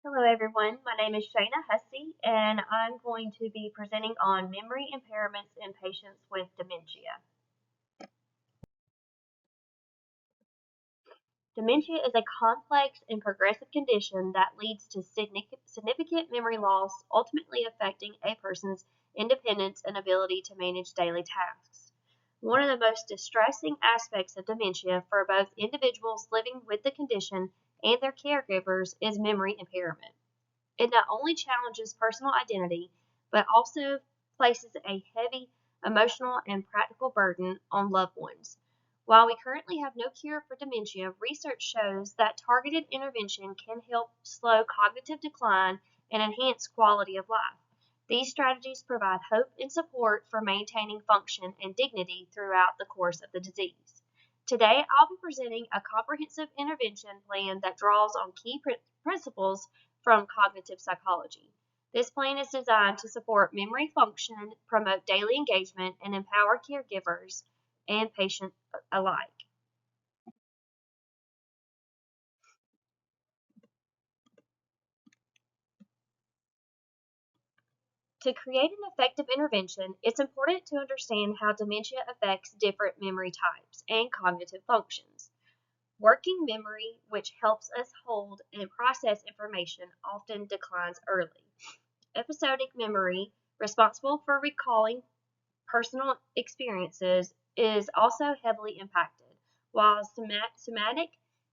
Hello everyone, my name is ShanaHussey and I'm going to be presenting on memory impairments in patients with dementia. Dementia is a complex and progressive condition that leads to significant memory loss, ultimately affecting a person's independence and ability to manage daily tasks. One of the most distressing aspects of dementia for both individuals living with the condition and their caregivers is memory impairment. It not only challenges personal identity, but also places a heavy emotional and practical burden on loved ones. While we currently have no cure for dementia, research shows that targeted intervention can help slow cognitive decline and enhance quality of life. These strategies provide hope and support for maintaining function and dignity throughout the course of the disease. Today, I'll be presenting a comprehensive intervention plan that draws on key principles from cognitive psychology. This plan is designed to support memory function, promote daily engagement, and empower caregivers and patients alike. To create an effective intervention, it's important to understand how dementia affects different memory types and cognitive functions. Working memory, which helps us hold and process information, often declines early. Episodic memory, responsible for recalling personal experiences, is also heavily impacted, while somatic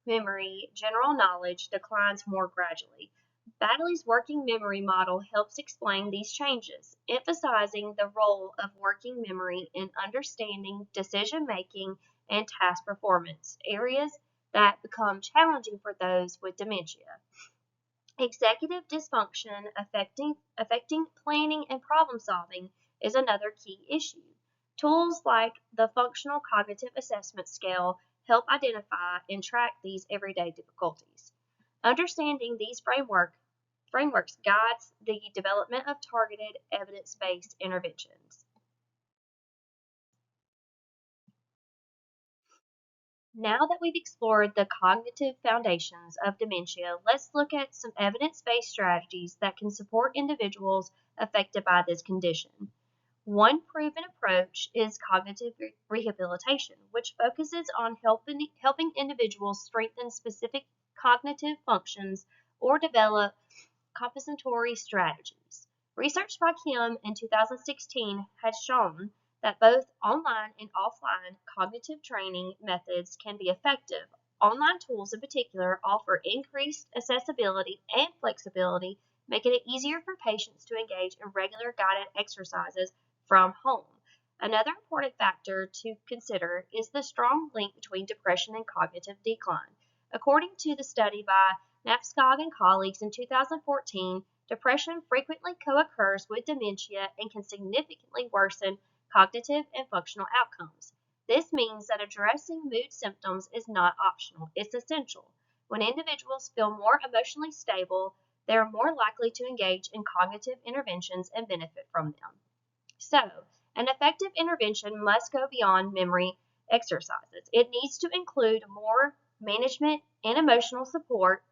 memory, general knowledge, declines more gradually. Baddeley's working memory model helps explain these changes, emphasizing the role of working memory in understanding decision making and task performance, areas that become challenging for those with dementia. Executive dysfunction affecting planning and problem solving is another key issue. Tools like the Functional Cognitive Assessment Scale help identify and track these everyday difficulties. Understanding these frameworks guides the development of targeted evidence-based interventions. Now that we've explored the cognitive foundations of dementia, let's look at some evidence based strategies that can support individuals affected by this condition. One proven approach is cognitive rehabilitation, which focuses on helping individuals strengthen specific cognitive functions or develop compensatory strategies. Research by Kim in 2016 has shown that both online and offline cognitive training methods can be effective. Online tools, in particular, offer increased accessibility and flexibility, making it easier for patients to engage in regular guided exercises from home. Another important factor to consider is the strong link between depression and cognitive decline. According to the study by Knapskog and colleagues in 2014, depression frequently co-occurs with dementia and can significantly worsen cognitive and functional outcomes. This means that addressing mood symptoms is not optional, it's essential. When individuals feel more emotionally stable, they are more likely to engage in cognitive interventions and benefit from them. So, an effective intervention must go beyond memory exercises. It needs to include more management and emotional support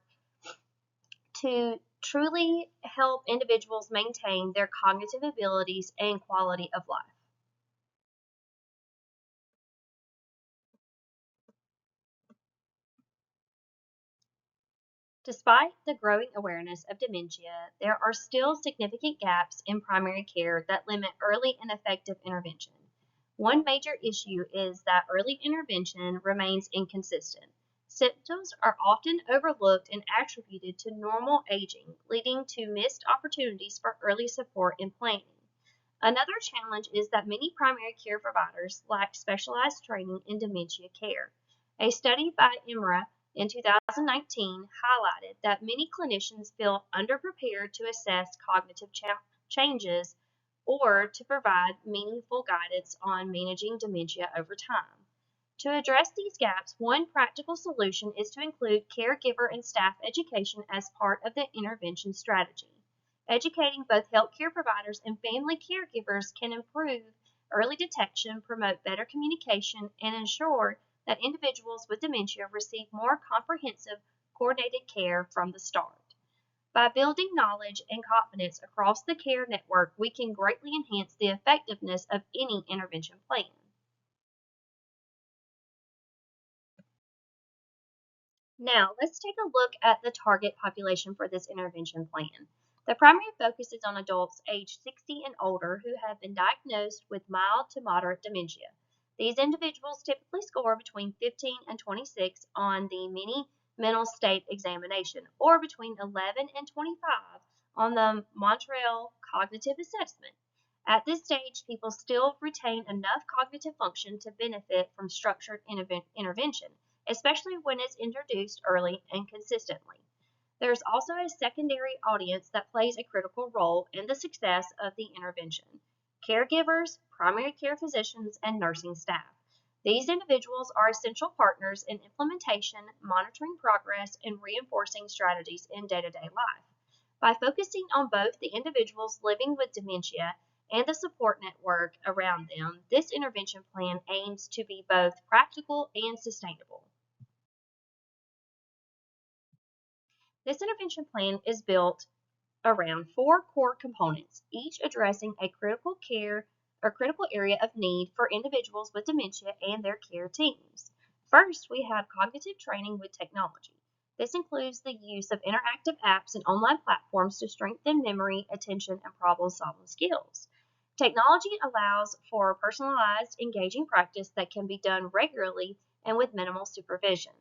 to truly help individuals maintain their cognitive abilities and quality of life. Despite the growing awareness of dementia, there are still significant gaps in primary care that limit early and effective intervention. One major issue is that early intervention remains inconsistent. Symptoms are often overlooked and attributed to normal aging, leading to missed opportunities for early support and planning. Another challenge is that many primary care providers lack specialized training in dementia care. A study by IMRA in 2019 highlighted that many clinicians feel underprepared to assess cognitive changes or to provide meaningful guidance on managing dementia over time. To address these gaps, one practical solution is to include caregiver and staff education as part of the intervention strategy. Educating both healthcare providers and family caregivers can improve early detection, promote better communication, and ensure that individuals with dementia receive more comprehensive, coordinated care from the start. By building knowledge and confidence across the care network, we can greatly enhance the effectiveness of any intervention plan. Now, let's take a look at the target population for this intervention plan. The primary focus is on adults aged 60 and older who have been diagnosed with mild to moderate dementia. These individuals typically score between 15 and 26 on the mini mental state examination, or between 11 and 25 on the Montreal Cognitive Assessment. At this stage, people still retain enough cognitive function to benefit from structured intervention, especially when it's introduced early and consistently. There's also a secondary audience that plays a critical role in the success of the intervention: caregivers, primary care physicians, and nursing staff. These individuals are essential partners in implementation, monitoring progress, and reinforcing strategies in day to day life. By focusing on both the individuals living with dementia and the support network around them, this intervention plan aims to be both practical and sustainable. This intervention plan is built around four core components, each addressing a critical area of need for individuals with dementia and their care teams. First, we have cognitive training with technology. This includes the use of interactive apps and online platforms to strengthen memory, attention, and problem solving skills. Technology allows for personalized, engaging practice that can be done regularly and with minimal supervision.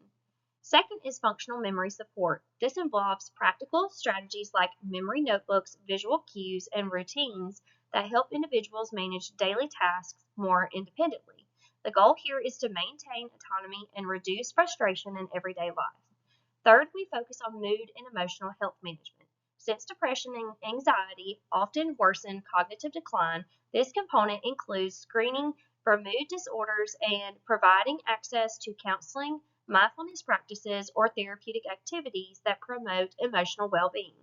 Second is functional memory support. This involves practical strategies like memory notebooks, visual cues, and routines that help individuals manage daily tasks more independently. The goal here is to maintain autonomy and reduce frustration in everyday life. Third, we focus on mood and emotional health management. Since depression and anxiety often worsen cognitive decline, this component includes screening for mood disorders and providing access to counseling, mindfulness practices, or therapeutic activities that promote emotional well being.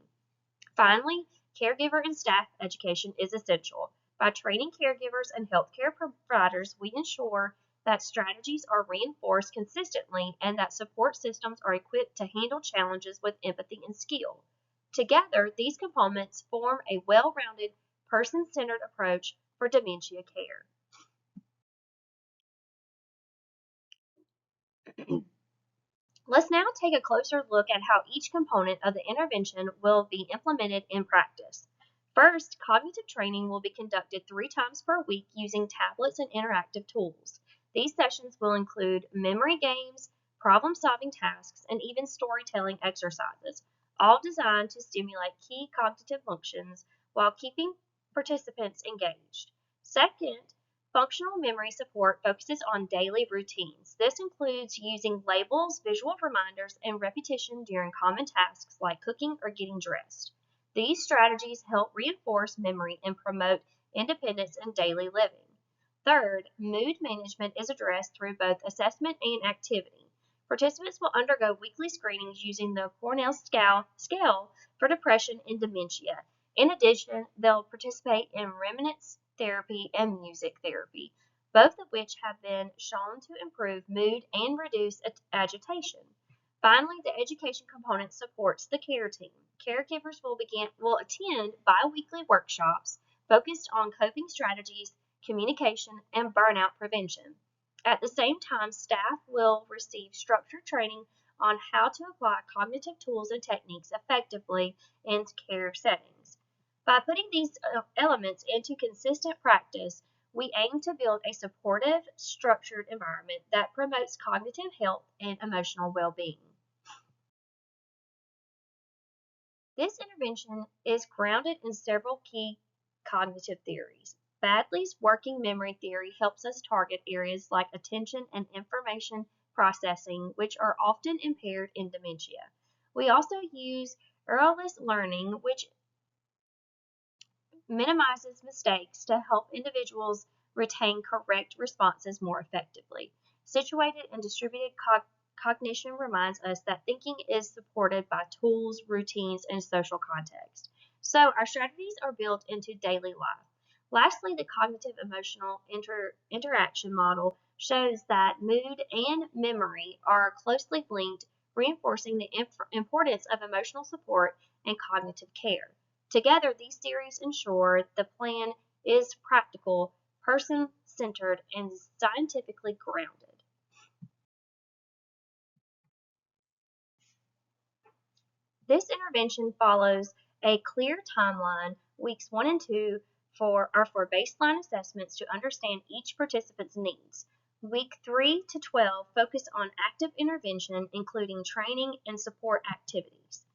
Finally, caregiver and staff education is essential. By training caregivers and healthcare providers, we ensure that strategies are reinforced consistently and that support systems are equipped to handle challenges with empathy and skill. Together, these components form a well rounded, person centered approach for dementia care. Let's now take a closer look at how each component of the intervention will be implemented in practice. First, cognitive training will be conducted 3 times per week using tablets and interactive tools. These sessions will include memory games, problem solving tasks, and even storytelling exercises, all designed to stimulate key cognitive functions while keeping participants engaged. Second, functional memory support focuses on daily routines. This includes using labels, visual reminders, and repetition during common tasks like cooking or getting dressed. These strategies help reinforce memory and promote independence in daily living. Third, mood management is addressed through both assessment and activity. Participants will undergo weekly screenings using the Cornell scale for depression and dementia. In addition, they'll participate in remnants therapy and music therapy, both of which have been shown to improve mood and reduce agitation. Finally, the education component supports the care team. Caregivers will attend bi-weekly workshops focused on coping strategies, communication, and burnout prevention. At the same time, staff will receive structured training on how to apply cognitive tools and techniques effectively in care settings. By putting these elements into consistent practice, we aim to build a supportive, structured environment that promotes cognitive health and emotional well being. This intervention is grounded in several key cognitive theories. Badley's working memory theory helps us target areas like attention and information processing, which are often impaired in dementia. We also use earless learning, which minimizes mistakes to help individuals retain correct responses more effectively. Situated and distributed cognition reminds us that thinking is supported by tools, routines, and social context. So our strategies are built into daily life. Lastly, the cognitive emotional interaction model shows that mood and memory are closely linked reinforcing the importance of emotional support and cognitive care. Together, these theories ensure the plan is practical, person-centered, and scientifically grounded. This intervention follows a clear timeline. Weeks 1 and 2 are for baseline assessments to understand each participant's needs. Week 3 to 12 focus on active intervention, including training and support activities.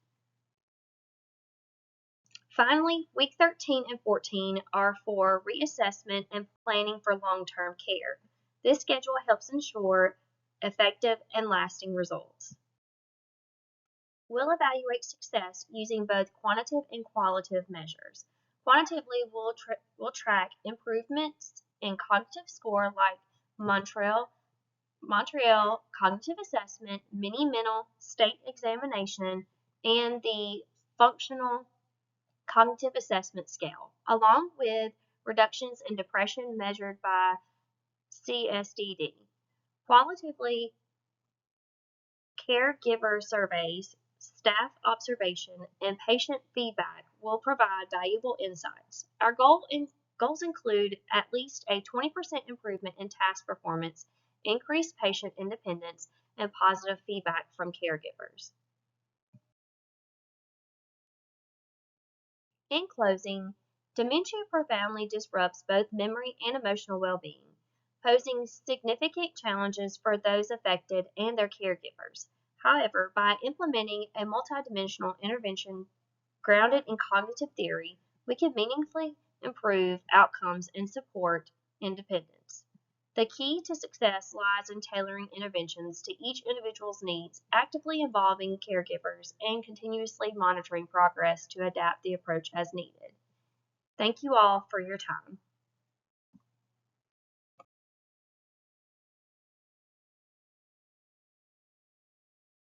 Finally, week 13 and 14 are for reassessment and planning for long-term care. This schedule helps ensure effective and lasting results. We'll evaluate success using both quantitative and qualitative measures. Quantitatively, we'll track improvements in cognitive score like Montreal Cognitive Assessment, Mini Mental State Examination, and the Functional Cognitive Assessment Scale, along with reductions in depression measured by CSDD. Qualitatively, caregiver surveys, staff observation, and patient feedback will provide valuable insights. Our goals include at least a 20% improvement in task performance, increased patient independence, and positive feedback from caregivers. In closing, dementia profoundly disrupts both memory and emotional well-being, posing significant challenges for those affected and their caregivers. However, by implementing a multidimensional intervention grounded in cognitive theory, we can meaningfully improve outcomes and support independence. The key to success lies in tailoring interventions to each individual's needs, actively involving caregivers, and continuously monitoring progress to adapt the approach as needed. Thank you all for your time.